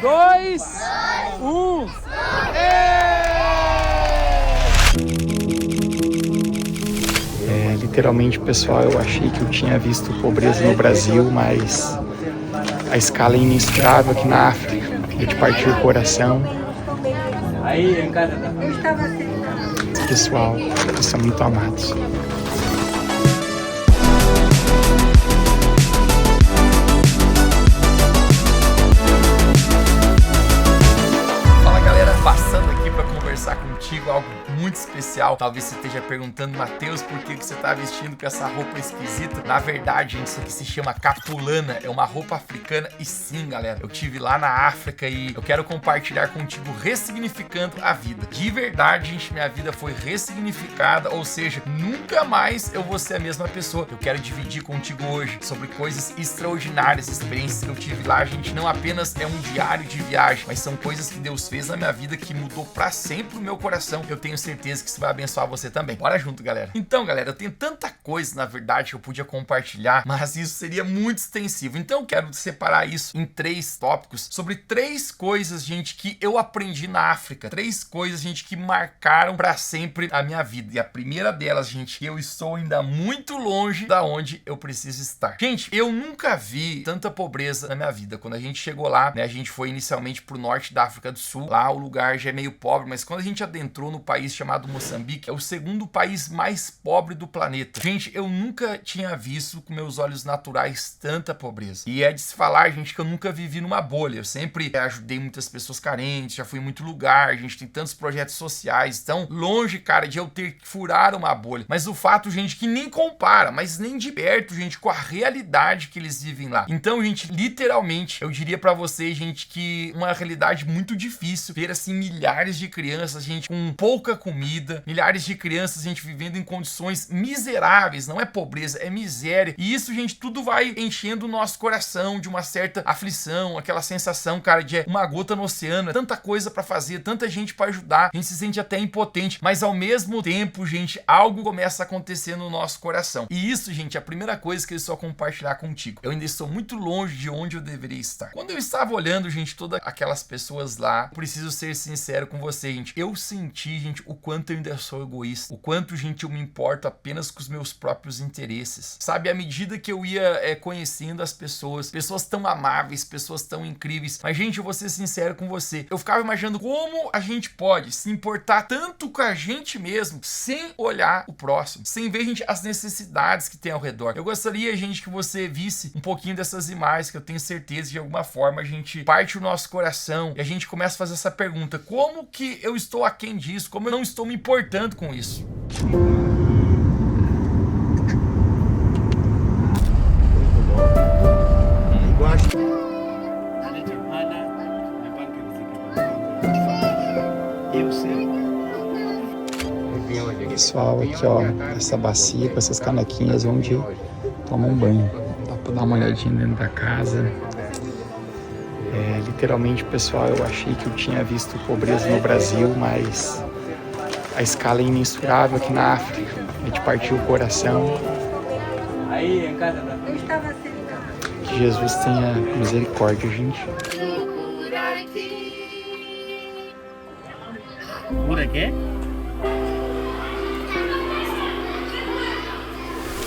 3, 2, 1. Literalmente, pessoal, eu achei que eu tinha visto pobreza no Brasil, mas a escala é imensurável aqui na África. É de partir o coração. Pessoal, vocês são muito amados. Fala galera, passando aqui para conversar contigo algo muito especial. Talvez você esteja perguntando, Matheus, por que você tá vestindo com essa roupa esquisita? Na verdade, gente, isso aqui se chama capulana, é uma roupa africana. E sim, galera, eu tive lá na África e eu quero compartilhar contigo ressignificando a vida. De verdade, gente, minha vida foi ressignificada, ou seja, nunca mais eu vou ser a mesma pessoa. Eu quero dividir contigo hoje sobre coisas extraordinárias, experiências que eu tive lá, gente. Não apenas é um diário de viagem, mas são coisas que Deus fez na minha vida que mudou pra sempre o meu coração. Eu tenho certeza que isso vai abençoar você também. Bora junto, galera. Então, galera, eu tenho tanta coisa, na verdade, que eu podia compartilhar, mas isso seria muito extensivo. Então, eu quero separar isso em 3 tópicos sobre 3 coisas, gente, que eu aprendi na África. 3 coisas, gente, que marcaram pra sempre a minha vida. E a primeira delas, gente, eu estou ainda muito longe da onde eu preciso estar. Gente, eu nunca vi tanta pobreza na minha vida. Quando a gente chegou lá, né, a gente foi inicialmente pro norte da África do Sul. Lá o lugar já é meio pobre, mas quando a gente adentrou no país chamado Moçambique, é o segundo país mais pobre do planeta. Gente, eu nunca tinha visto com meus olhos naturais tanta pobreza. E é de se falar, gente, que eu nunca vivi numa bolha. Eu sempre ajudei muitas pessoas carentes, já fui em muito lugar, a gente tem tantos projetos sociais, tão longe, cara, de eu ter que furar uma bolha. Mas o fato, gente, que nem compara, mas nem de perto, gente, com a realidade que eles vivem lá. Então, gente, literalmente, eu diria pra vocês, gente, que uma realidade muito difícil ver, assim, milhares de crianças, gente, com pouca comida, milhares de crianças, gente, vivendo em condições miseráveis, não é pobreza, é miséria. E isso, gente, tudo vai enchendo o nosso coração de uma certa aflição, aquela sensação, cara, de uma gota no oceano, é tanta coisa pra fazer, tanta gente pra ajudar, a gente se sente até impotente, mas ao mesmo tempo, gente, algo começa a acontecer no nosso coração. E isso, gente, é a primeira coisa que eu só compartilhar contigo. Eu ainda estou muito longe de onde eu deveria estar. Quando eu estava olhando, gente, todas aquelas pessoas lá, preciso ser sincero com você, gente, eu senti, gente, o quanto eu ainda sou egoísta, o quanto, gente, eu me importo apenas com os meus próprios interesses, sabe? À medida que eu ia conhecendo as pessoas tão amáveis, pessoas tão incríveis, mas, gente, eu vou ser sincero com você, eu ficava imaginando como a gente pode se importar tanto com a gente mesmo, sem olhar o próximo, sem ver, gente, as necessidades que tem ao redor. Eu gostaria, gente, que você visse um pouquinho dessas imagens, que eu tenho certeza que de alguma forma a gente parte o nosso coração e a gente começa a fazer essa pergunta: como que eu estou aquém disso? Como eu não estou me importando com isso? Pessoal, aqui ó, essa bacia com essas canequinhas onde tomam um banho. Dá pra dar uma olhadinha dentro da casa. Literalmente, pessoal, eu achei que eu tinha visto pobreza no Brasil, mas a escala é imensurável aqui na África. É de partir o coração. Que Jesus tenha misericórdia, gente. Por aqui?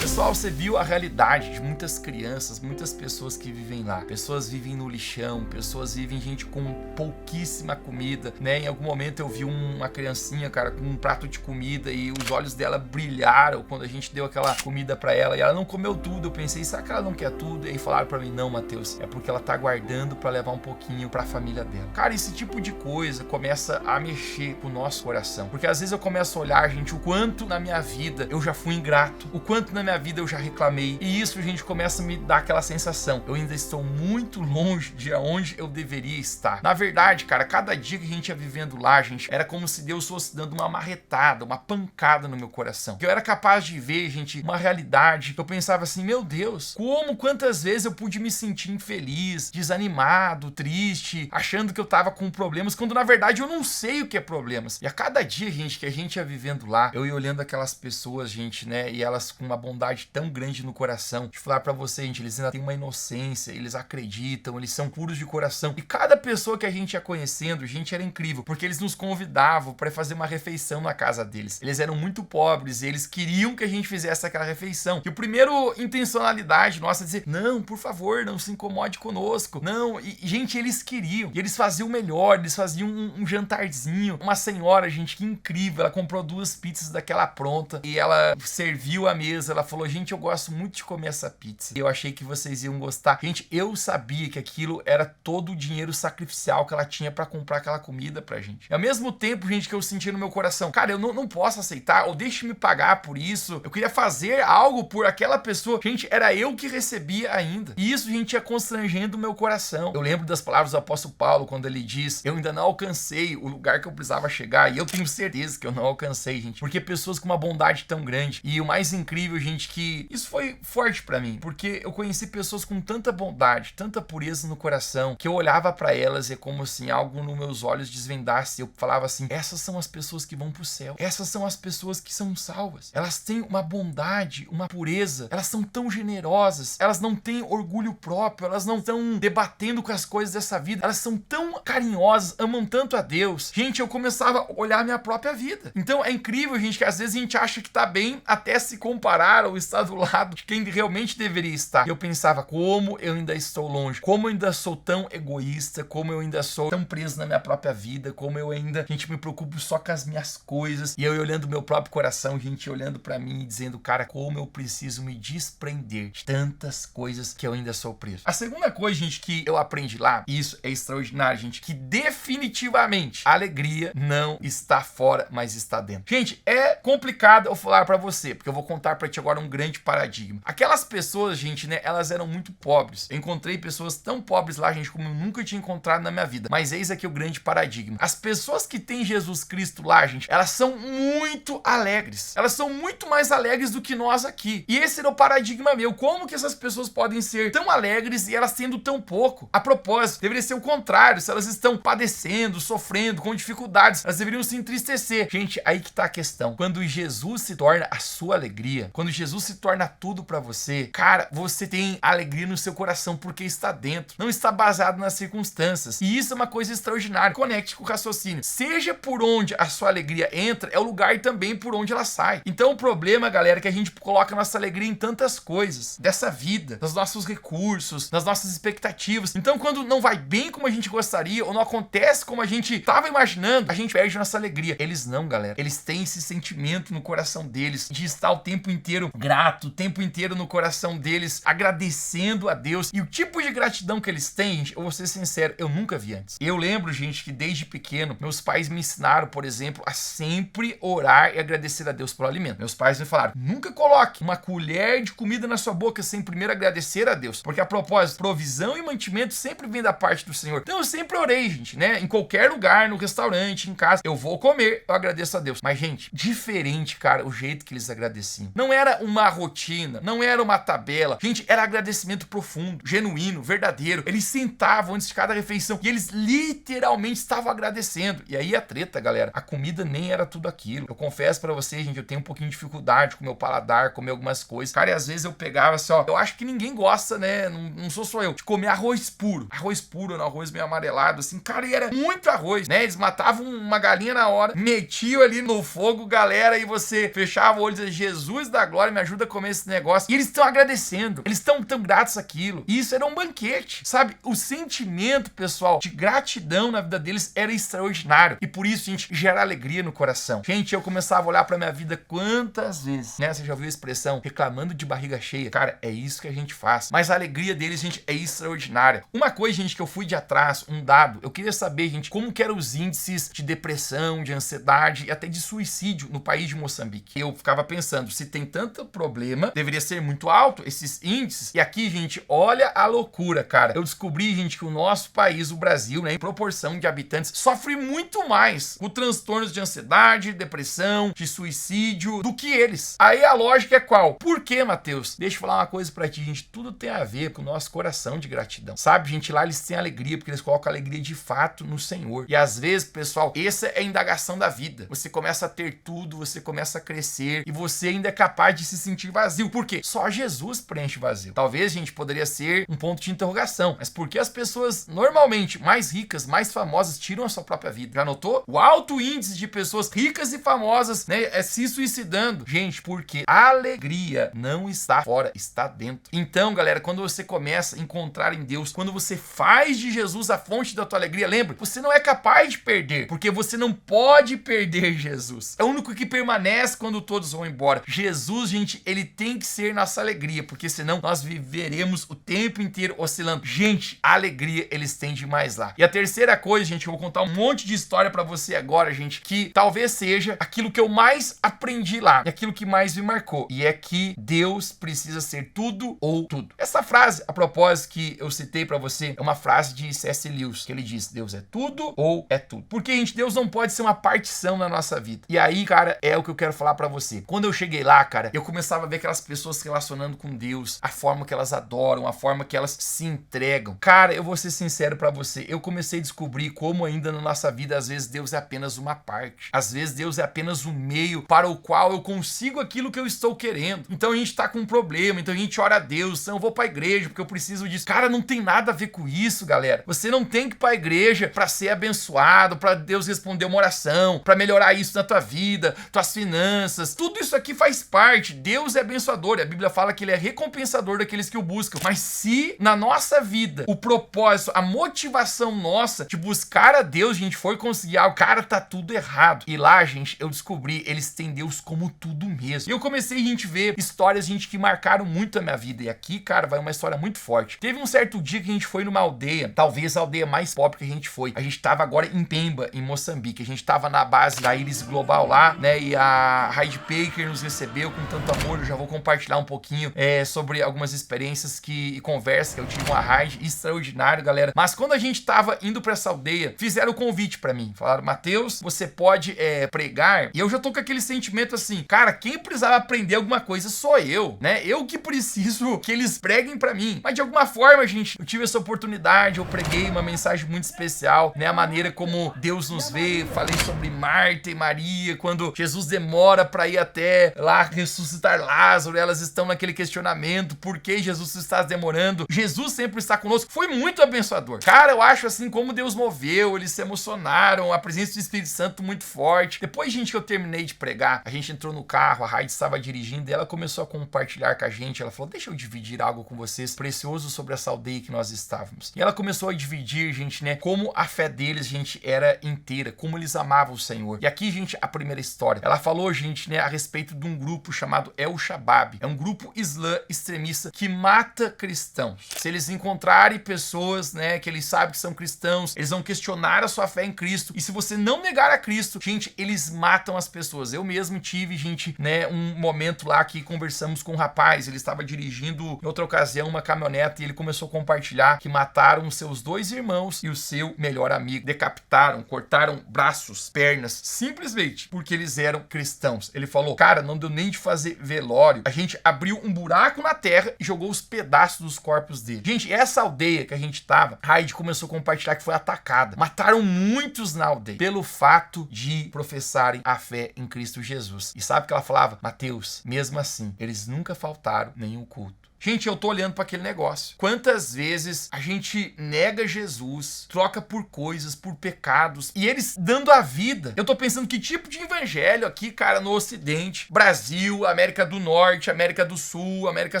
Pessoal, você viu a realidade de muitas crianças, muitas pessoas que vivem lá. Pessoas vivem no lixão, pessoas vivem, gente, com pouquíssima comida, né? Em algum momento eu vi uma criancinha, cara, com um prato de comida e os olhos dela brilharam quando a gente deu aquela comida pra ela e ela não comeu tudo. Eu pensei, será que ela não quer tudo? E aí falaram pra mim, não, Matheus, é porque ela tá guardando pra levar um pouquinho pra família dela. Cara, esse tipo de coisa começa a mexer com o nosso coração. Porque às vezes eu começo a olhar, gente, o quanto na minha vida eu já fui ingrato, o quanto na minha vida eu já reclamei. E isso, gente, começa a me dar aquela sensação. Eu ainda estou muito longe de onde eu deveria estar. Na verdade, cara, cada dia que a gente ia vivendo lá, gente, era como se Deus fosse dando uma marretada, uma pancada no meu coração. Eu era capaz de ver, gente, uma realidade que eu pensava assim, meu Deus, quantas vezes eu pude me sentir infeliz, desanimado, triste, achando que eu tava com problemas, quando na verdade eu não sei o que é problemas. E a cada dia, gente, que a gente ia vivendo lá, eu ia olhando aquelas pessoas, gente, né, e elas com uma bondade bondade tão grande no coração. De falar pra você, gente, eles ainda têm uma inocência, eles acreditam, eles são puros de coração. E cada pessoa que a gente ia conhecendo, gente, era incrível, porque eles nos convidavam para fazer uma refeição na casa deles. Eles eram muito pobres e eles queriam que a gente fizesse aquela refeição. E o primeiro intencionalidade nossa é dizer, não, por favor, não se incomode conosco. Não, e gente, eles queriam. E eles faziam o melhor, eles faziam um jantarzinho. Uma senhora, gente, que incrível, ela comprou 2 pizzas daquela pronta e ela serviu a mesa. Ela falou, gente, eu gosto muito de comer essa pizza. Eu achei que vocês iam gostar. Gente, eu sabia que aquilo era todo o dinheiro sacrificial que ela tinha pra comprar aquela comida pra gente. E ao mesmo tempo, gente, que eu sentia no meu coração, cara, eu não posso aceitar, ou deixe-me pagar por isso. Eu queria fazer algo por aquela pessoa. Gente, era eu que recebia ainda. E isso, gente, ia constrangendo o meu coração. Eu lembro das palavras do apóstolo Paulo, quando ele diz, eu ainda não alcancei o lugar que eu precisava chegar. E eu tenho certeza que eu não alcancei, gente. Porque pessoas com uma bondade tão grande. E o mais incrível, gente, que isso foi forte pra mim. Porque eu conheci pessoas com tanta bondade, tanta pureza no coração, que eu olhava pra elas e é como assim, algo nos meus olhos desvendasse. Eu falava assim, essas são as pessoas que vão pro céu. Essas são as pessoas que são salvas. Elas têm uma bondade, uma pureza. Elas são tão generosas. Elas não têm orgulho próprio. Elas não estão debatendo com as coisas dessa vida. Elas são tão carinhosas, amam tanto a Deus. Gente, eu começava a olhar a minha própria vida. Então é incrível, gente, que às vezes a gente acha que tá bem até se comparar ou estar do lado de quem realmente deveria estar. E eu pensava, como eu ainda estou longe. Como eu ainda sou tão egoísta. Como eu ainda sou tão preso na minha própria vida. Como eu ainda, gente, me preocupo só com as minhas coisas. E eu olhando o meu próprio coração, gente, olhando pra mim e dizendo, cara, como eu preciso me desprender de tantas coisas que eu ainda sou preso. A segunda coisa, gente, que eu aprendi lá, e isso é extraordinário, gente, que definitivamente a alegria não está fora, mas está dentro. Gente, é complicado eu falar pra você, porque eu vou contar pra ti agora um grande paradigma. Aquelas pessoas, gente, né, elas eram muito pobres. Eu encontrei pessoas tão pobres lá, gente, como eu nunca tinha encontrado na minha vida. Mas eis aqui o grande paradigma. As pessoas que têm Jesus Cristo lá, gente, elas são muito alegres. Elas são muito mais alegres do que nós aqui. E esse era o paradigma meu. Como que essas pessoas podem ser tão alegres e elas tendo tão pouco? A propósito, deveria ser o contrário. Se elas estão padecendo, sofrendo, com dificuldades, elas deveriam se entristecer. Gente, aí que tá a questão. Quando Jesus se torna a sua alegria, quando Jesus se torna tudo pra você, cara, você tem alegria no seu coração porque está dentro. Não está baseado nas circunstâncias. E isso é uma coisa extraordinária. Conecte com o raciocínio. Seja por onde a sua alegria entra, é o lugar também por onde ela sai. Então o problema, galera, é que a gente coloca nossa alegria em tantas coisas dessa vida, nos nossos recursos, nas nossas expectativas. Então quando não vai bem como a gente gostaria ou não acontece como a gente estava imaginando, a gente perde nossa alegria. Eles não, galera. Eles têm esse sentimento no coração deles de estar o tempo inteiro grato, o tempo inteiro no coração deles agradecendo a Deus. E o tipo de gratidão que eles têm, gente, eu vou ser sincero, eu nunca vi antes. Eu lembro, gente, que desde pequeno meus pais me ensinaram, por exemplo, a sempre orar e agradecer a Deus pelo alimento. Meus pais me falaram, nunca coloque uma colher de comida na sua boca sem primeiro agradecer a Deus. Porque a propósito, provisão e mantimento sempre vem da parte do Senhor. Então eu sempre orei, gente, né? Em qualquer lugar, no restaurante, em casa, eu vou comer, eu agradeço a Deus. Mas, gente, diferente, cara, o jeito que eles agradeciam. Não era uma rotina, não era uma tabela. Gente, era agradecimento profundo, genuíno, verdadeiro. Eles sentavam antes de cada refeição e eles literalmente estavam agradecendo. E aí a treta, galera, a comida nem era tudo aquilo. Eu confesso pra vocês, gente, eu tenho um pouquinho de dificuldade com o meu paladar, comer algumas coisas. Cara, e às vezes eu pegava assim, ó, eu acho que ninguém gosta, né, não sou só eu, de comer arroz puro. Arroz puro, no arroz meio amarelado, assim, cara, e era muito arroz, né? Eles matavam uma galinha na hora, metiam ali no fogo, galera, e você fechava o olho e dizia, Jesus da glória, me ajuda a comer esse negócio. E eles estão agradecendo, eles estão tão gratos àquilo. E isso era um banquete, sabe? O sentimento, pessoal, de gratidão na vida deles era extraordinário. E por isso, gente, gera alegria no coração. Gente, eu começava a olhar pra minha vida quantas vezes, né? Você já ouviu a expressão reclamando de barriga cheia? Cara, é isso que a gente faz. Mas a alegria deles, gente, é extraordinária. Uma coisa, gente, que eu fui de atrás, um dado, eu queria saber, gente, como que eram os índices de depressão, de ansiedade e até de suicídio no país de Moçambique. Eu ficava pensando, se tem tanto problema, deveria ser muito alto esses índices. E aqui, gente, olha a loucura, cara. Eu descobri, gente, que o nosso país, o Brasil, né, em proporção de habitantes, sofre muito mais com transtornos de ansiedade, depressão, de suicídio do que eles. Aí a lógica é qual? Por quê, Mateus? Deixa eu falar uma coisa pra ti, gente. Tudo tem a ver com o nosso coração de gratidão. Sabe, gente, lá eles têm alegria porque eles colocam alegria de fato no Senhor. E às vezes, pessoal, essa é a indagação da vida. Você começa a ter tudo, você começa a crescer e você ainda é capaz de se sentir vazio. Por quê? Só Jesus preenche vazio. Talvez, gente, poderia ser um ponto de interrogação. Mas por que as pessoas normalmente mais ricas, mais famosas, tiram a sua própria vida? Já notou? O alto índice de pessoas ricas e famosas, né, se suicidando. Gente, porque a alegria não está fora, está dentro. Então, galera, quando você começa a encontrar em Deus, quando você faz de Jesus a fonte da tua alegria, lembra? Você não é capaz de perder, porque você não pode perder Jesus. É o único que permanece quando todos vão embora. Jesus, gente, ele tem que ser nossa alegria, porque senão nós viveremos o tempo inteiro oscilando. Gente, a alegria ele estende mais lá. E a terceira coisa, gente, eu vou contar um monte de história pra você agora, gente, que talvez seja aquilo que eu mais aprendi lá e aquilo que mais me marcou. E é que Deus precisa ser tudo ou tudo. Essa frase, a propósito, que eu citei pra você, é uma frase de C.S. Lewis, que ele diz: Deus é tudo ou é tudo. Porque, gente, Deus não pode ser uma partição na nossa vida. E aí, cara, é o que eu quero falar pra você. Quando eu cheguei lá, cara, eu começava a ver aquelas pessoas se relacionando com Deus, a forma que elas adoram, a forma que elas se entregam. Cara, eu vou ser sincero pra você, eu comecei a descobrir como ainda na nossa vida, às vezes Deus é apenas uma parte. Às vezes Deus é apenas um meio para o qual eu consigo aquilo que eu estou querendo. Então a gente tá com um problema, então a gente ora a Deus, então eu vou pra igreja porque eu preciso disso. Cara, não tem nada a ver com isso, galera. Você não tem que ir pra igreja pra ser abençoado, pra Deus responder uma oração, pra melhorar isso na tua vida, tuas finanças. Tudo isso aqui faz parte. Deus é abençoador e a Bíblia fala que ele é recompensador daqueles que o buscam. Mas se na nossa vida o propósito, a motivação nossa de buscar a Deus, a gente for conseguir algo, cara, tá tudo errado. E lá, gente, eu descobri, eles têm Deus como tudo mesmo. E eu comecei a gente ver histórias, gente, que marcaram muito a minha vida. E aqui, cara, vai uma história muito forte. Teve um certo dia que a gente foi numa aldeia, talvez a aldeia mais pobre que a gente foi. A gente tava agora em Pemba, em Moçambique. A gente tava na base da Iris Global lá, né? E a Heidi Baker nos recebeu com tanto amor. Eu já vou compartilhar um pouquinho sobre algumas experiências e conversas que eu tive com a Heidi. Extraordinário, galera. Mas quando a gente tava indo pra essa aldeia, fizeram o convite pra mim. Falaram: Mateus, você pode pregar? E eu já tô com aquele sentimento assim, cara, quem precisava aprender alguma coisa sou eu, né? Eu que preciso que eles preguem pra mim. Mas de alguma forma, gente, eu tive essa oportunidade, eu preguei uma mensagem muito especial, né? A maneira como Deus nos vê. Falei sobre Marta e Maria, quando Jesus demora pra ir até lá ressuscitar Lázaro, elas estão naquele questionamento, por que Jesus está demorando? Jesus sempre está conosco. Foi muito abençoador. Cara, eu acho assim como Deus moveu, eles se emocionaram, a presença do Espírito Santo muito forte. Depois, gente, que eu terminei de pregar, a gente entrou no carro, a Heidi estava dirigindo e ela começou a compartilhar com a gente. Ela falou: deixa eu dividir algo com vocês precioso sobre essa aldeia que nós estávamos. E ela começou a dividir, gente, né, como a fé deles, gente, era inteira, como eles amavam o Senhor. E aqui, gente, a primeira história. Ela falou, gente, né, a respeito de um grupo chamado El Shabab. É um grupo islã extremista que mata cristãos. Se eles encontrarem pessoas, né, que eles sabem que são cristãos, eles vão questionar a sua fé em Cristo. E se você não negar a Cristo, gente, eles matam as pessoas. Eu mesmo tive, gente, né, um momento lá que conversamos com um rapaz. Ele estava dirigindo em outra ocasião uma caminhonete e ele começou a compartilhar que mataram seus 2 irmãos e o seu melhor amigo. Decapitaram, cortaram braços, pernas, simplesmente porque eles eram cristãos. Ele falou: cara, não deu nem de fazer velório. A gente abriu um buraco na terra e jogou os pedaços dos corpos dele. Gente, essa aldeia que a gente tava, Heidi começou a compartilhar que foi atacada. Mataram muitos na aldeia pelo fato de professarem a fé em Cristo Jesus. E sabe o que ela falava? Mateus, mesmo assim, eles nunca faltaram nenhum culto. Gente, eu tô olhando para aquele negócio. Quantas vezes a gente nega Jesus, troca por coisas, por pecados, e eles dando a vida. Eu tô pensando que tipo de evangelho aqui, cara, no Ocidente, Brasil, América do Norte, América do Sul, América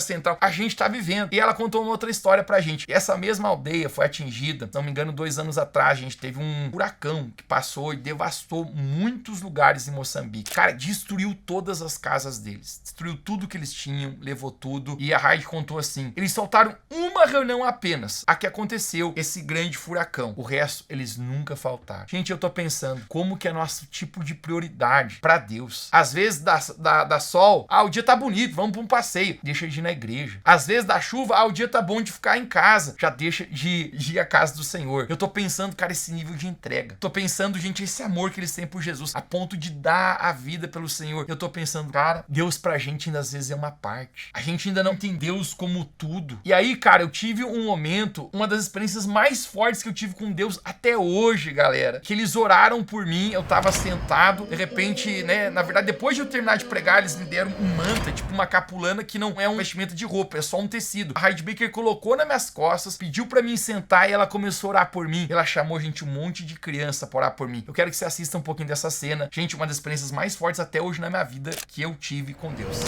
Central, a gente tá vivendo. E ela contou uma outra história pra gente. E essa mesma aldeia foi atingida, se não me engano, 2 anos atrás, a gente teve um furacão que passou e devastou muitos lugares em Moçambique. Cara, destruiu todas as casas deles. Destruiu tudo que eles tinham, levou tudo. E a Heidi contou assim: eles soltaram uma reunião apenas, a que aconteceu esse grande furacão. O resto, eles nunca faltaram. Gente, eu tô pensando, como que é nosso tipo de prioridade pra Deus? Às vezes dá sol, o dia tá bonito, vamos pra um passeio, deixa de ir na igreja. Às vezes dá chuva, o dia tá bom de ficar em casa, já deixa de ir à casa do Senhor. Eu tô pensando, cara, esse nível de entrega. Tô pensando, gente, esse amor que eles têm por Jesus, a ponto de dar a vida pelo Senhor. Eu tô pensando, cara, Deus pra gente ainda às vezes é uma parte. A gente ainda não tem Deus Deus como tudo. E aí, cara, eu tive um momento, uma das experiências mais fortes que eu tive com Deus até hoje, galera, que eles oraram por mim, eu tava sentado, de repente, né, na verdade, depois de eu terminar de pregar, eles me deram um manta, tipo uma capulana que não é um vestimento de roupa, é só um tecido. A Heidi Baker colocou nas minhas costas, pediu pra mim sentar e ela começou a orar por mim. Ela chamou, gente, um monte de criança pra orar por mim. Eu quero que você assista um pouquinho dessa cena. Gente, uma das experiências mais fortes até hoje na minha vida que eu tive com Deus.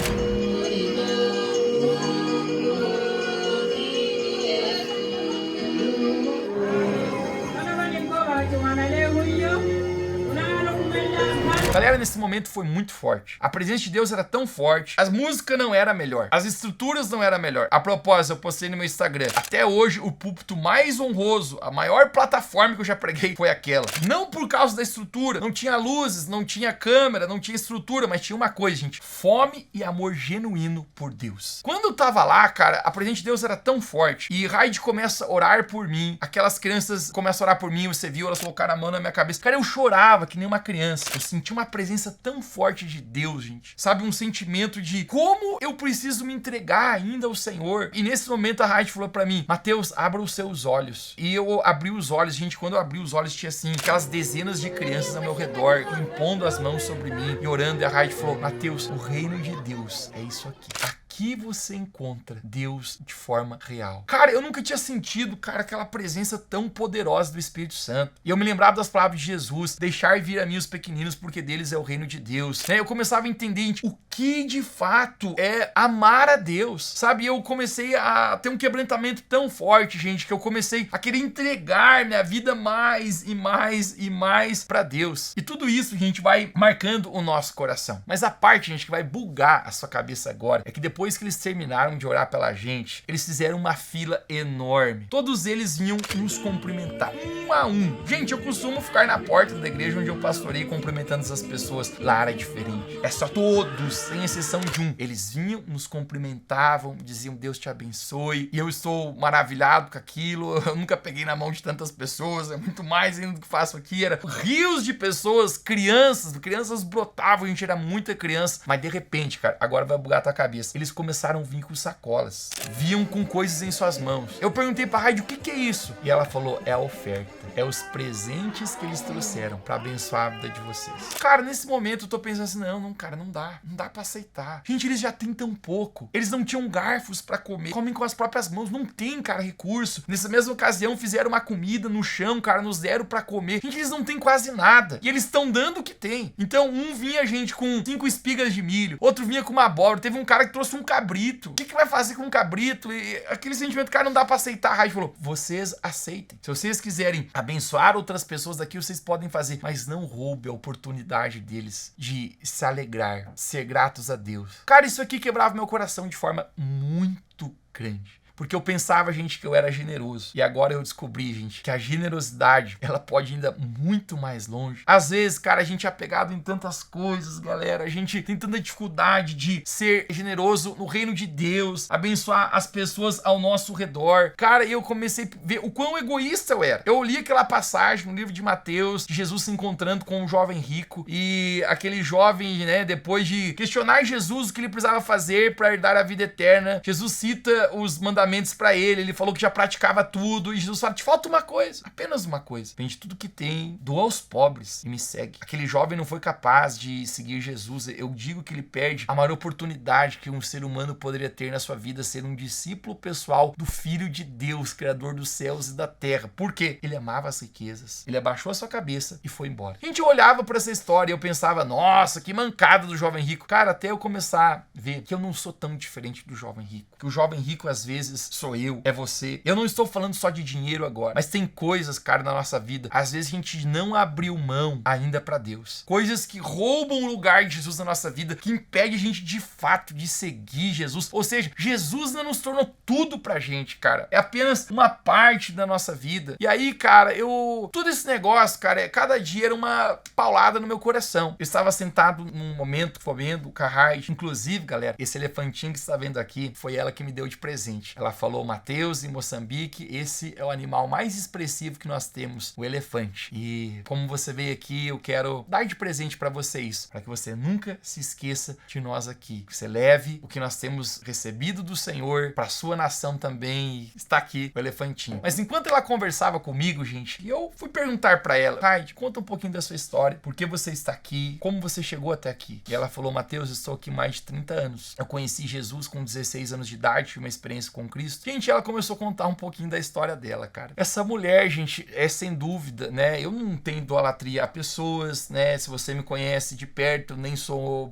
Galera, nesse momento foi muito forte. A presença de Deus era tão forte, as músicas não era melhor, as estruturas não era melhor. A propósito, eu postei no meu Instagram, até hoje o púlpito mais honroso, a maior plataforma que eu já preguei foi aquela. Não por causa da estrutura, não tinha luzes, não tinha câmera, não tinha estrutura, mas tinha uma coisa, gente, fome e amor genuíno por Deus. Quando eu tava lá, cara, a presença de Deus era tão forte, e Heidi começa a orar por mim, aquelas crianças começam a orar por mim, você viu, elas colocaram a mão na minha cabeça. Cara, eu chorava que nem uma criança, eu senti uma presença tão forte de Deus, gente. Sabe, um sentimento de como eu preciso me entregar ainda ao Senhor. E nesse momento a Heidi falou pra mim, Mateus, abra os seus olhos. E eu abri os olhos, gente, quando eu abri os olhos tinha assim, aquelas dezenas de crianças ao meu redor, impondo as mãos sobre mim e orando. E a Heidi falou, Mateus, o reino de Deus é isso aqui. Aqui você encontra Deus de forma real. Cara, eu nunca tinha sentido, cara, aquela presença tão poderosa do Espírito Santo. E eu me lembrava das palavras de Jesus, deixar vir a mim os pequeninos, porque deles é o reino de Deus. Né? Eu começava a entender, gente, o que de fato é amar a Deus, sabe? Eu comecei a ter um quebrantamento tão forte, gente, que eu comecei a querer entregar minha vida mais e mais e mais pra Deus. E tudo isso, gente, vai marcando o nosso coração. Mas a parte, gente, que vai bugar a sua cabeça agora, é que depois que eles terminaram de orar pela gente, eles fizeram uma fila enorme. Todos eles vinham nos cumprimentar, um a um. Gente, eu costumo ficar na porta da igreja onde eu pastorei cumprimentando essas pessoas. Lá era diferente. É só todos, sem exceção de um. Eles vinham, nos cumprimentavam, diziam Deus te abençoe. E eu estou maravilhado com aquilo. Eu nunca peguei na mão de tantas pessoas. É muito mais ainda do que faço aqui. Era rios de pessoas, crianças brotavam. A gente era muita criança. Mas de repente, cara, agora vai bugar a tua cabeça. Eles começaram a vir com sacolas. Viam com coisas em suas mãos. Eu perguntei pra Heidi, o que é isso? E ela falou, é a oferta. É os presentes que eles trouxeram pra abençoar a vida de vocês. Cara, nesse momento eu tô pensando assim, não, cara, não dá pra aceitar. Gente, eles já têm tão pouco. Eles não tinham garfos pra comer. Comem com as próprias mãos. Não tem, cara, recurso. Nessa mesma ocasião fizeram uma comida no chão, cara, nos deram pra comer. Gente, eles não têm quase nada. E eles estão dando o que tem. Então, um vinha, gente, com 5 espigas de milho. Outro vinha com uma abóbora. Teve um cara que trouxe um cabrito. O que vai fazer com um cabrito? E aquele sentimento, cara, não dá pra aceitar. A Heidi falou, vocês aceitem. Se vocês quiserem abençoar outras pessoas daqui, vocês podem fazer. Mas não roube a oportunidade deles de se alegrar, ser gratos a Deus. Cara, isso aqui quebrava meu coração de forma muito grande. Porque eu pensava, gente, que eu era generoso. E agora eu descobri, gente, que a generosidade, ela pode ir ainda muito mais longe. Às vezes, cara, a gente é apegado em tantas coisas, galera. A gente tem tanta dificuldade de ser generoso no reino de Deus, abençoar as pessoas ao nosso redor. Cara, eu comecei a ver o quão egoísta eu era. Eu li aquela passagem no livro de Mateus, de Jesus se encontrando com um jovem rico. E aquele jovem, né, depois de questionar Jesus o que ele precisava fazer para herdar a vida eterna, Jesus cita os mandamentos para ele falou que já praticava tudo, e Jesus fala, te falta uma coisa, apenas uma coisa, vende tudo que tem, doa aos pobres e me segue. Aquele jovem não foi capaz de seguir Jesus. Eu digo que ele perde a maior oportunidade que um ser humano poderia ter na sua vida, ser um discípulo pessoal do Filho de Deus, Criador dos céus e da terra. Por quê? Ele amava as riquezas, ele abaixou a sua cabeça e foi embora. Gente, eu olhava para essa história e eu pensava, nossa, que mancada do jovem rico. Cara, até eu começar a ver que eu não sou tão diferente do jovem rico, que o jovem rico às vezes sou eu, é você. Eu não estou falando só de dinheiro agora, mas tem coisas, cara, na nossa vida, às vezes a gente não abriu mão ainda pra Deus. Coisas que roubam o lugar de Jesus na nossa vida, que impede a gente de fato de seguir Jesus. Ou seja, Jesus não nos tornou tudo pra gente, cara. É apenas uma parte da nossa vida. E aí, cara, todo esse negócio, cara, cada dia era uma paulada no meu coração. Eu estava sentado num momento comendo com a Heidi. Inclusive, galera, esse elefantinho que você está vendo aqui, foi ela que me deu de presente. Ela falou, Mateus, em Moçambique, esse é o animal mais expressivo que nós temos, o elefante. E como você veio aqui, eu quero dar de presente para vocês, para que você nunca se esqueça de nós aqui. Que você leve o que nós temos recebido do Senhor para sua nação também. E está aqui o elefantinho. Mas enquanto ela conversava comigo, gente, eu fui perguntar para ela, Raide, conta um pouquinho da sua história, por que você está aqui, como você chegou até aqui. E ela falou, Mateus, eu estou aqui há mais de 30 anos. Eu conheci Jesus com 16 anos de idade, tive uma experiência com Cristo. Gente, ela começou a contar um pouquinho da história dela, cara. Essa mulher, gente, é sem dúvida, né? Eu não tenho idolatria a pessoas, né? Se você me conhece de perto,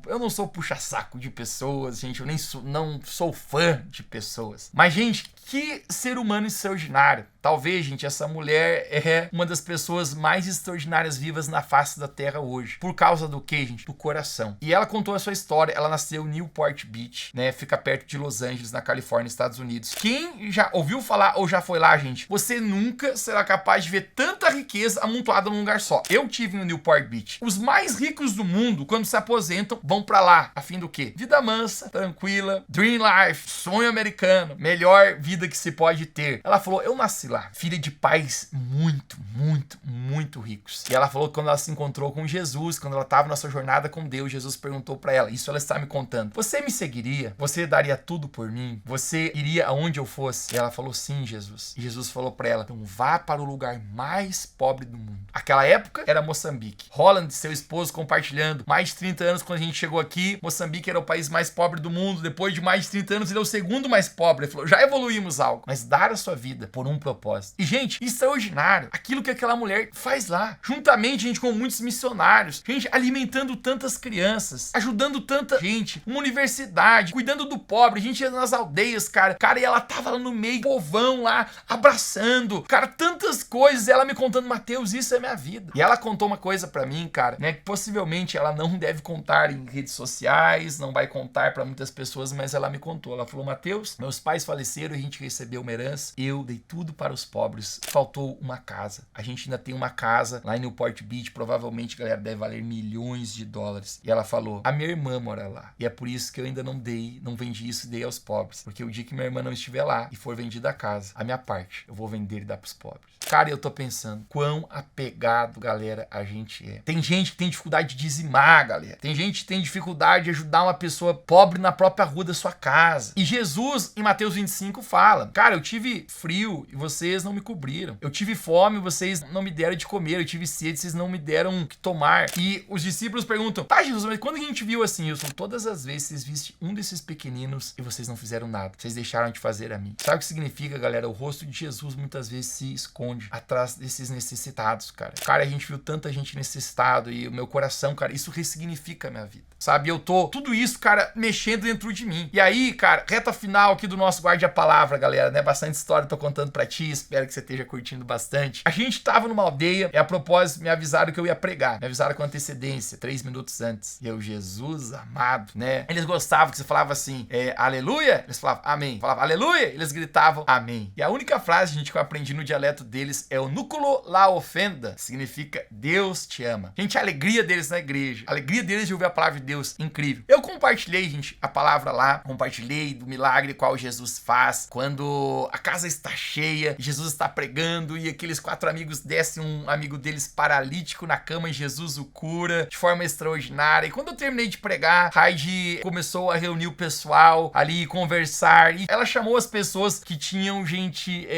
eu não sou puxa-saco de pessoas, gente. Eu não sou fã de pessoas. Mas, gente, que ser humano extraordinário. Talvez, gente, essa mulher é uma das pessoas mais extraordinárias vivas na face da Terra hoje. Por causa do quê, gente? Do coração. E ela contou a sua história. Ela nasceu em Newport Beach, né? Fica perto de Los Angeles, na Califórnia, Estados Unidos. Quem já ouviu falar ou já foi lá, gente, você nunca será capaz de ver tanta riqueza amontoada num lugar só. Eu tive no Newport Beach. Os mais ricos do mundo, quando se aposentam, vão pra lá. A fim do quê? Vida mansa, tranquila, dream life, sonho americano, melhor vida que se pode ter. Ela falou, eu nasci lá, filha de pais muito, muito, muito ricos. E ela falou que quando ela se encontrou com Jesus, quando ela estava na sua jornada com Deus, Jesus perguntou pra ela, isso ela está me contando, você me seguiria? Você daria tudo por mim? Você iria aonde eu fosse? E ela falou, sim, Jesus. E Jesus falou pra ela, então vá para o lugar mais pobre do mundo. Aquela época era Moçambique. Holland, seu esposo, compartilhando, mais de 30 anos quando a gente chegou aqui, Moçambique era o país mais pobre do mundo. Depois de mais de 30 anos, ele é o segundo mais pobre. Ele falou, já evoluímos algo, mas dar a sua vida por um propósito. E, gente, extraordinário. Aquilo que aquela mulher faz lá. Juntamente, gente, com muitos missionários. Gente, alimentando tantas crianças. Ajudando tanta gente. Uma universidade. Cuidando do pobre. Gente, ia nas aldeias, cara. Cara, e ela tava lá no meio. Povão lá. Abraçando. Cara, tantas coisas. Ela me contando, Mateus, isso é minha vida. E ela contou uma coisa pra mim, cara, né? Que possivelmente ela não deve contar em redes sociais. Não vai contar pra muitas pessoas, mas ela me contou. Ela falou, Mateus, meus pais faleceram e a gente recebeu uma herança. Eu dei tudo para os pobres. Faltou uma casa. A gente ainda tem uma casa lá em Newport Beach. Provavelmente, galera, deve valer milhões de dólares. E ela falou, a minha irmã mora lá. E é por isso que eu ainda não vendi isso e dei aos pobres. Porque o dia que minha irmã não estiver lá e for vendida a casa, a minha parte, eu vou vender e dar pros pobres. Cara, eu tô pensando, quão apegado, galera, a gente é. Tem gente que tem dificuldade de dizimar, galera. Tem gente que tem dificuldade de ajudar uma pessoa pobre na própria rua da sua casa. E Jesus, em Mateus 25, fala, cara, eu tive frio e vocês não me cobriram. Eu tive fome e vocês não me deram de comer. Eu tive sede e vocês não me deram o que tomar. E os discípulos perguntam, tá, Jesus, mas quando a gente viu assim, eu sou todas as vezes vocês viste um desses pequeninos e vocês não fizeram nada. Vocês deixaram de fazer a mim. Sabe o que significa, galera? O rosto de Jesus muitas vezes se esconde atrás desses necessitados, cara. Cara, a gente viu tanta gente necessitada e o meu coração, cara, isso ressignifica a minha vida. Sabe, eu tô, tudo isso, cara, mexendo dentro de mim. E aí, cara, reta final aqui do nosso Guarde a Palavra, galera, né? Bastante história tô contando pra ti, espero que você esteja curtindo bastante. A gente tava numa aldeia e a propósito me avisaram que eu ia pregar. Me avisaram com antecedência, 3 minutos antes. E eu, Jesus amado, né? Eles gostavam que você falava assim, aleluia? Eles falavam amém. Falava aleluia? Eles gritavam amém. E a única frase, gente, que eu aprendi no dialeto deles é o núculo la ofenda. Significa Deus te ama. Gente, a alegria deles na igreja, a alegria deles de ouvir a palavra de Deus, incrível. Eu compartilhei, gente, a palavra lá, compartilhei do milagre qual Jesus faz, quando a casa está cheia, Jesus está pregando e aqueles 4 amigos descem um amigo deles paralítico na cama e Jesus o cura de forma extraordinária. E quando eu terminei de pregar, Heidi começou a reunir o pessoal ali, conversar, e ela chamou as pessoas que tinham, gente,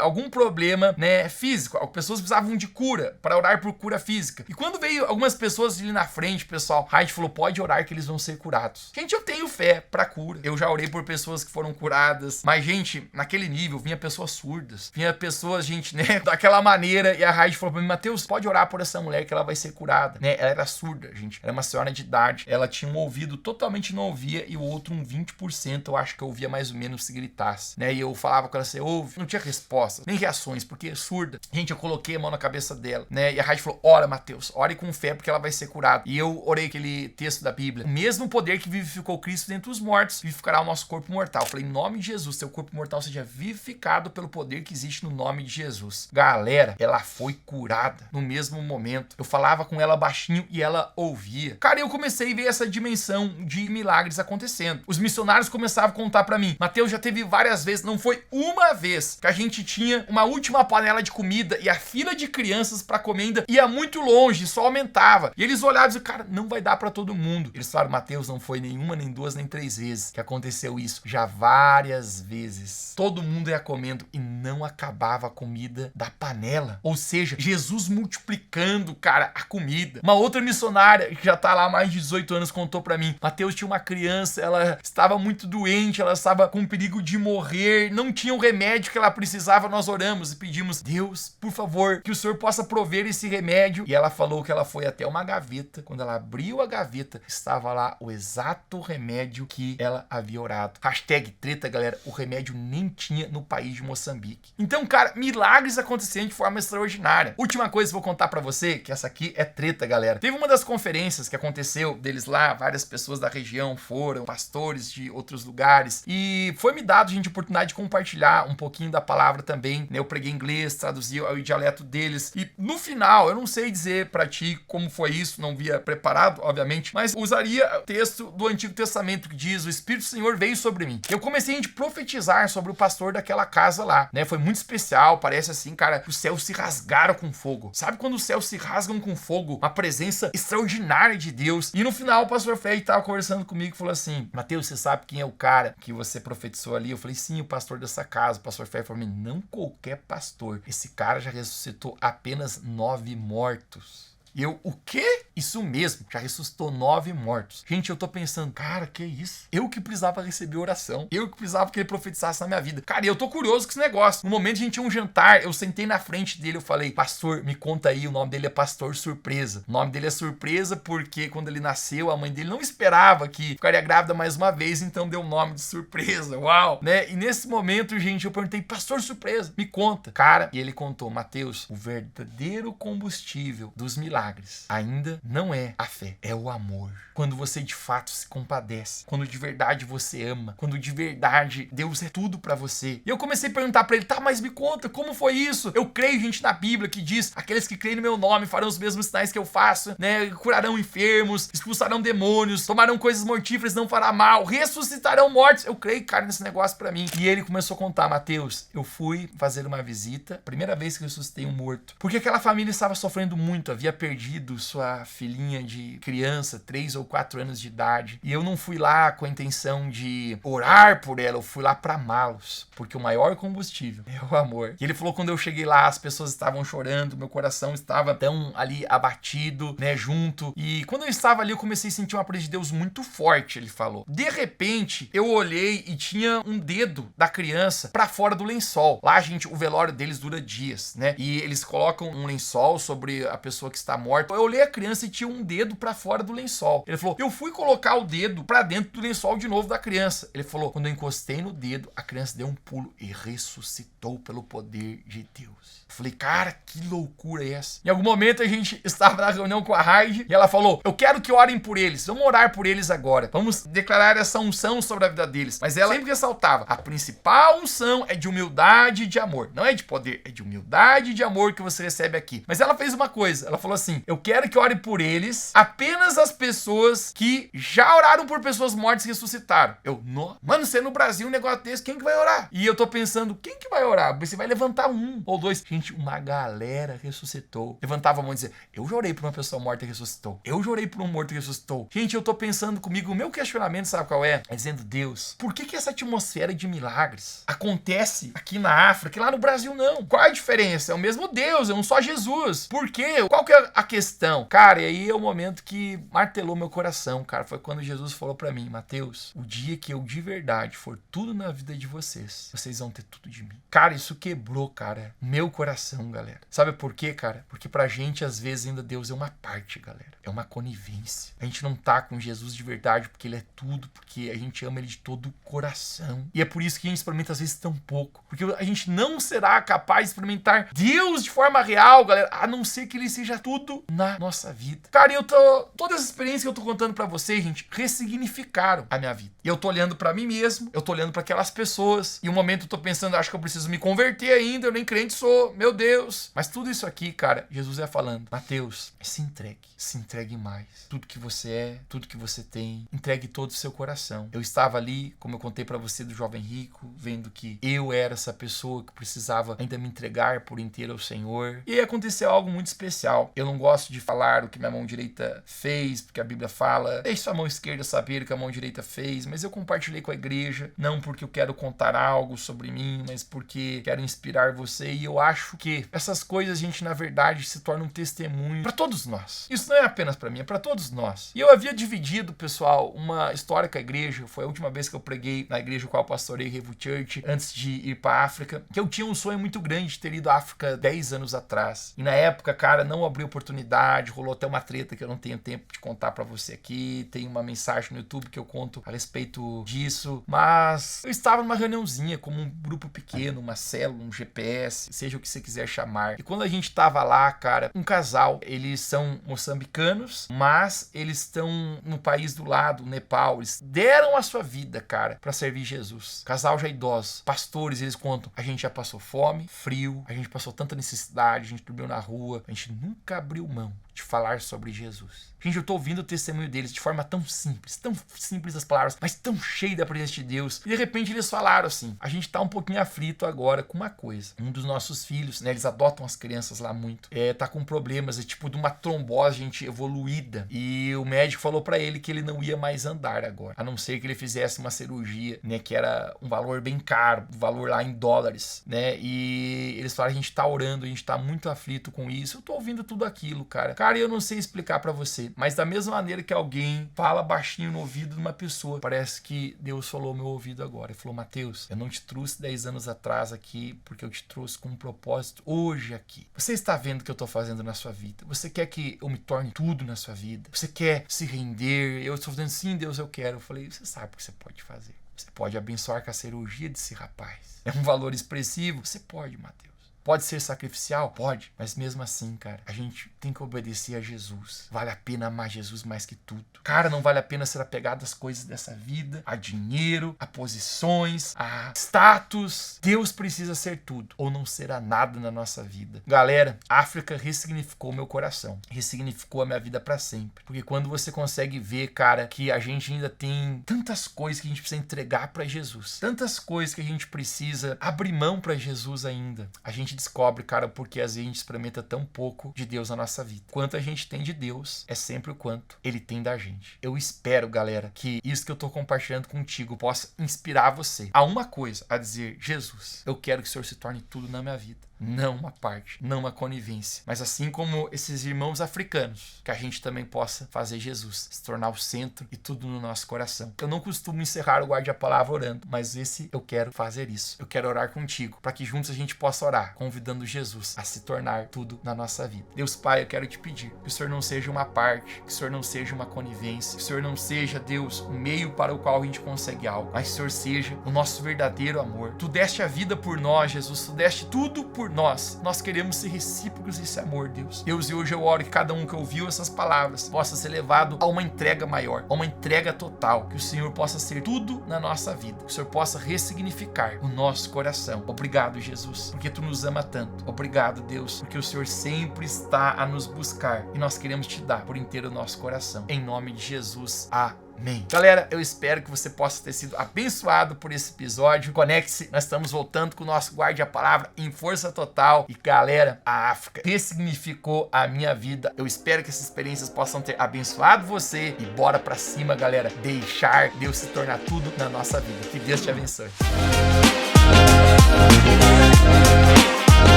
algum problema, né, físico. Pessoas precisavam de cura, para orar por cura física. E quando veio algumas pessoas ali na frente, pessoal, Heidi falou, pode orar que eles vão ser curados. Gente, eu tenho fé pra cura. Eu já orei por pessoas que foram curadas, mas, gente, naquele nível, vinha pessoas surdas, vinha pessoas, gente, né, daquela maneira, e a Heidi falou pra mim, Mateus, pode orar por essa mulher que ela vai ser curada, né? Ela era surda, gente, era uma senhora de idade, ela tinha um ouvido totalmente não ouvia e o outro um 20%, eu acho que eu ouvia mais ou menos se gritasse, né? E eu falava com ela, você ouve? Não tinha resposta, nem reações, porque quê? Surda. Gente, eu coloquei a mão na cabeça dela, né? E a Raide falou, ora, Mateus, ore com fé porque ela vai ser curada. E eu orei aquele texto da Bíblia. O mesmo poder que vivificou Cristo dentre os mortos, vivificará o nosso corpo mortal. Eu falei, em nome de Jesus, seu corpo mortal seja vivificado pelo poder que existe no nome de Jesus. Galera, ela foi curada no mesmo momento. Eu falava com ela baixinho e ela ouvia. Cara, eu comecei a ver essa dimensão de milagres acontecendo. Os missionários começavam a contar pra mim, Mateus, já teve várias vezes, não foi uma vez que a gente tinha uma última panela de comida e a fila de crianças pra comer ainda ia muito longe, só aumentava. E eles olhavam e diziam, cara, não vai dar pra todo mundo. Eles falaram, Mateus, não foi nenhuma, nem duas, nem três vezes que aconteceu isso. Já várias vezes. Todo mundo ia comendo e não acabava a comida da panela. Ou seja, Jesus multiplicando, cara, a comida. Uma outra missionária que já tá lá há mais de 18 anos contou pra mim, Mateus, tinha uma criança, ela estava muito doente, ela estava com perigo de morrer, não tinha o remédio que ela precisava, nós oramos e pedimos, Deus, por favor, que o Senhor possa prover esse remédio. E ela falou que ela foi até uma gaveta, quando ela abriu a gaveta, estava lá o exato remédio que ela havia orado. Hashtag treta, galera, o remédio nem tinha no país de Moçambique. Então, cara, milagres acontecendo de forma extraordinária. Última coisa que eu vou contar pra você, que essa aqui é treta, galera. Teve uma das conferências que aconteceu deles lá, várias pessoas da região foram, pastores de outros lugares, e foi me dado, gente, a oportunidade de compartilhar um pouquinho da palavra também, né? Eu preguei inglês, traduzi o dialeto deles, e no final, eu não sei dizer pra ti como foi isso, não via preparado, obviamente, mas usaria o texto do Antigo Testamento que diz, o Espírito do Senhor veio sobre mim. Eu comecei a gente profetizar sobre o pastor daquela casa lá, né? Foi muito especial, parece assim, cara, que os céus se rasgaram com fogo. Sabe quando os céus se rasgam com fogo? Uma presença extraordinária de Deus. E no final, o pastor Fred tava conversando comigo e falou assim, Mateus, você sabe quem é o cara que você profetizou ali? Eu falei, sim, o pastor dessa casa. O pastor Fred falou, não qualquer pastor. Esse cara já ressuscitou apenas 9 mortos. E eu, o quê? Isso mesmo, já ressuscitou 9 mortos. Gente, eu tô pensando, cara, que isso? Eu que precisava receber oração. Eu que precisava que ele profetizasse na minha vida. Cara, e eu tô curioso com esse negócio. No momento a gente tinha um jantar, eu sentei na frente dele, eu falei, pastor, me conta aí, o nome dele é Pastor Surpresa. O nome dele é Surpresa porque quando ele nasceu, a mãe dele não esperava que ficaria grávida mais uma vez, então deu o nome de Surpresa. Uau! Né? E nesse momento, gente, eu perguntei, Pastor Surpresa, me conta. Cara, e ele contou, Mateus, o verdadeiro combustível dos milagres ainda não é a fé, é o amor. Quando você de fato se compadece, quando de verdade você ama, quando de verdade Deus é tudo pra você. E eu comecei a perguntar pra ele, tá, mas me conta, como foi isso? Eu creio, gente, na Bíblia que diz, aqueles que creem no meu nome farão os mesmos sinais que eu faço, né? Curarão enfermos, expulsarão demônios, tomarão coisas mortíferas, não fará mal, ressuscitarão mortos. Eu creio, cara, nesse negócio pra mim. E ele começou a contar, Mateus, eu fui fazer uma visita, primeira vez que eu ressuscitei um morto, porque aquela família estava sofrendo muito, havia perdido sua filhinha de criança, 3 ou 4 anos de idade, e eu não fui lá com a intenção de orar por ela, eu fui lá pra amá-los, porque o maior combustível é o amor. E ele falou, quando eu cheguei lá, as pessoas estavam chorando, meu coração estava tão ali abatido, né, junto, e quando eu estava ali, eu comecei a sentir uma presença de Deus muito forte, ele falou. De repente, eu olhei e tinha um dedo da criança pra fora do lençol. Lá, gente, o velório deles dura dias, né, e eles colocam um lençol sobre a pessoa que está morta. Eu olhei a criança e tinha um dedo pra fora do lençol. Ele falou, eu fui colocar o dedo pra dentro do lençol de novo da criança. Ele falou, quando eu encostei no dedo, a criança deu um pulo e ressuscitou pelo poder de Deus. Eu falei, cara, que loucura é essa? Em algum momento a gente estava na reunião com a Raide e ela falou, eu quero que orem por eles, vamos orar por eles agora. Vamos declarar essa unção sobre a vida deles. Mas ela sempre ressaltava, a principal unção é de humildade e de amor. Não é de poder, é de humildade e de amor que você recebe aqui. Mas ela fez uma coisa, ela falou assim, eu quero que ore por eles apenas as pessoas que já oraram por pessoas mortas e ressuscitaram. Eu, mano, você no Brasil, um negócio desse, quem que vai orar? E eu tô pensando, quem que vai orar? Você vai levantar um ou dois. Gente, uma galera ressuscitou. Levantava a mão e dizia, eu já orei por uma pessoa morta e ressuscitou. Eu já orei por um morto e ressuscitou. Gente, eu tô pensando comigo, o meu questionamento, sabe qual é? É dizendo, Deus, por que essa atmosfera de milagres acontece aqui na África e lá no Brasil não? Qual é a diferença? É o mesmo Deus, é um só Jesus. Por quê? Qual que é a questão? Cara, Cara, e aí é o momento que martelou meu coração, cara. Foi quando Jesus falou pra mim: Mateus, o dia que eu de verdade for tudo na vida de vocês, vocês vão ter tudo de mim. Cara, isso quebrou, cara, meu coração, galera. Sabe por quê, cara? Porque pra gente, às vezes, ainda Deus é uma parte, galera. É uma conivência. A gente não tá com Jesus de verdade porque ele é tudo, porque a gente ama ele de todo o coração. E é por isso que a gente experimenta, às vezes, tão pouco. Porque a gente não será capaz de experimentar Deus de forma real, galera, a não ser que ele seja tudo na nossa vida. Cara, toda essa experiência que eu tô contando pra vocês, gente, ressignificaram a minha vida. E eu tô olhando pra mim mesmo, eu tô olhando pra aquelas pessoas, e um momento eu tô pensando, acho que eu preciso me converter ainda, eu nem crente sou, meu Deus. Mas tudo isso aqui, cara, Jesus ia falando: Mateus, se entregue mais. Tudo que você é, tudo que você tem, entregue todo o seu coração. Eu estava ali, como eu contei pra você do jovem rico, vendo que eu era essa pessoa que precisava ainda me entregar por inteiro ao Senhor. E aí aconteceu algo muito especial. Eu não gosto de falar o que minha mão direita fez, porque a Bíblia fala: deixe sua mão esquerda saber o que a mão direita fez. Mas eu compartilhei com a igreja, não porque eu quero contar algo sobre mim, mas porque quero inspirar você. E eu acho que essas coisas, gente, na verdade, se tornam um testemunho para todos nós. Isso não é apenas para mim, é para todos nós. E eu havia dividido, pessoal, uma história com a igreja. Foi a última vez que eu preguei na igreja com a qual eu pastorei, Revo Church, antes de ir para África, que eu tinha um sonho muito grande de ter ido à África 10 anos atrás. E na época, cara, não abriu oportunidade, rolou até uma treta que eu não tenho tempo de contar para você aqui. Tem uma mensagem no YouTube que eu conto a respeito disso. Mas eu estava numa reuniãozinha, como um grupo pequeno, uma célula, um GPS, seja o que você quiser chamar. E quando a gente tava lá, cara, um casal, eles são moçambicanos, mas eles estão no país do lado, o Nepal. Eles deram a sua vida, cara, para servir Jesus. Casal já idoso, pastores, eles contam: a gente já passou fome, frio, a gente passou tanta necessidade, a gente dormiu na rua, a gente nunca abriu mão de falar sobre Jesus. Gente, eu tô ouvindo o testemunho deles de forma tão simples as palavras, mas tão cheia da presença de Deus. E de repente eles falaram assim: a gente tá um pouquinho aflito agora com uma coisa. Um dos nossos filhos, né, eles adotam as crianças lá muito, tá com problemas, tipo de uma trombose, gente, evoluída. E o médico falou pra ele que ele não ia mais andar agora, a não ser que ele fizesse uma cirurgia, né, que era um valor bem caro, um valor lá em dólares, né, e eles falaram: a gente tá orando, a gente tá muito aflito com isso. Eu tô ouvindo tudo aquilo, cara. Cara, eu não sei explicar pra você, mas da mesma maneira que alguém fala baixinho no ouvido de uma pessoa, parece que Deus falou no meu ouvido agora. Ele falou: Mateus, eu não te trouxe 10 anos atrás aqui porque eu te trouxe com um propósito hoje aqui. Você está vendo o que eu tô fazendo na sua vida? Você quer que eu me torne tudo na sua vida? Você quer se render? Eu estou dizendo: sim, Deus, eu quero. Eu falei: você sabe o que você pode fazer. Você pode abençoar com a cirurgia desse rapaz. É um valor expressivo. Você pode, Mateus. Pode ser sacrificial? Pode. Mas mesmo assim, cara, a gente tem que obedecer a Jesus. Vale a pena amar Jesus mais que tudo. Cara, não vale a pena ser apegado às coisas dessa vida, a dinheiro, a posições, a status. Deus precisa ser tudo, ou não será nada na nossa vida. Galera, a África ressignificou meu coração. Ressignificou a minha vida pra sempre. Porque quando você consegue ver, cara, que a gente ainda tem tantas coisas que a gente precisa entregar pra Jesus, tantas coisas que a gente precisa abrir mão pra Jesus ainda, a gente descobre, cara, porque às vezes a gente experimenta tão pouco de Deus na nossa vida. Quanto a gente tem de Deus é sempre o quanto Ele tem da gente. Eu espero, galera, que isso que eu tô compartilhando contigo possa inspirar você a uma coisa, a dizer: Jesus, eu quero que o Senhor se torne tudo na minha vida. Não uma parte, não uma conivência, mas assim como esses irmãos africanos, que a gente também possa fazer Jesus se tornar o centro e tudo no nosso coração. Eu não costumo encerrar o Guarde a Palavra orando, mas eu quero fazer isso. Eu quero orar contigo, para que juntos a gente possa orar, convidando Jesus a se tornar tudo na nossa vida. Deus Pai, eu quero te pedir que o Senhor não seja uma parte, que o Senhor não seja uma conivência, que o Senhor não seja, Deus, um meio para o qual a gente consegue algo, mas que o Senhor seja o nosso verdadeiro amor. Tu deste a vida por nós, Jesus, tu deste tudo por nós queremos ser recíprocos desse amor, Deus. Deus, e hoje eu oro que cada um que ouviu essas palavras possa ser levado a uma entrega maior, a uma entrega total, que o Senhor possa ser tudo na nossa vida, que o Senhor possa ressignificar o nosso coração. Obrigado, Jesus, porque tu nos ama tanto. Obrigado, Deus, porque o Senhor sempre está a nos buscar e nós queremos te dar por inteiro o nosso coração. Em nome de Jesus, amém. Galera, eu espero que você possa ter sido abençoado por esse episódio. Conecte-se, nós estamos voltando com o nosso Guarde a Palavra em força total. E galera, a África ressignificou a minha vida. Eu espero que essas experiências possam ter abençoado você. E bora pra cima, galera. Deixar Deus se tornar tudo na nossa vida. Que Deus te abençoe.